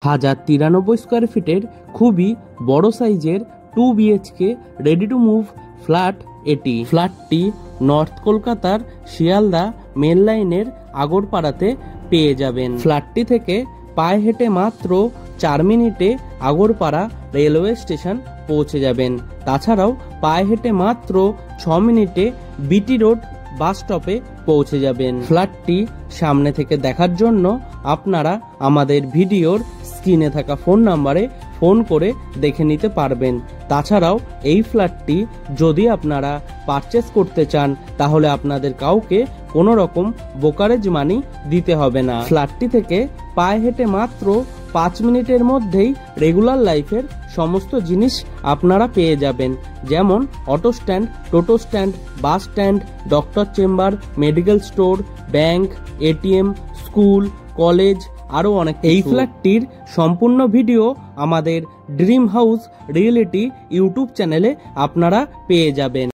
1093 square ফিটের খুবই বড় সাইজের 2 BHK ready to move flat এটি। ফ্ল্যাটটি নর্থ কলকাতার শিয়ালদা মেন লাইনের আগরপাড়াতে পেয়ে যাবেন। ফ্ল্যাটটি থেকে পায়ে হেঁটে মাত্র 4 মিনিটে আগরপাড়া রেলওয়ে স্টেশন পৌঁছে যাবেন। তাছাড়াও পায়ে হেঁটে মাত্র 6 মিনিটে বিটি রোড বাস স্টপে পৌঁছে যাবেন। ফ্ল্যাটটি সামনে থেকে দেখার জন্য আপনারা আমাদের ভিডিওর স্ক্রিনে থাকা ফোন নাম্বারে ফোন করে দেখে নিতে পারবেন। তাছাড়াও এই ফ্ল্যাটটি যদি আপনারা পারচেস করতে চান তাহলে আপনাদের কাউকে কোনো রকম ব্রোকারেজ মানি দিতে হবে না। ফ্ল্যাটটি থেকে পায়ে হেঁটে মাত্র 5 মিনিটের মধ্যেই রেগুলার লাইফের সমস্ত জিনিস আপনারা পেয়ে যাবেন, যেমন auto stand, toto stand, bus stand, doctor chamber, medical store, bank, ATM, school, college, আরও অনেক। এই ফ্ল্যাটটির সম্পূর্ণ ভিডিও আমাদের ড্রিম হাউস রিয়েলিটি ইউটিউব চ্যানেলে আপনারা পেয়ে যাবেন।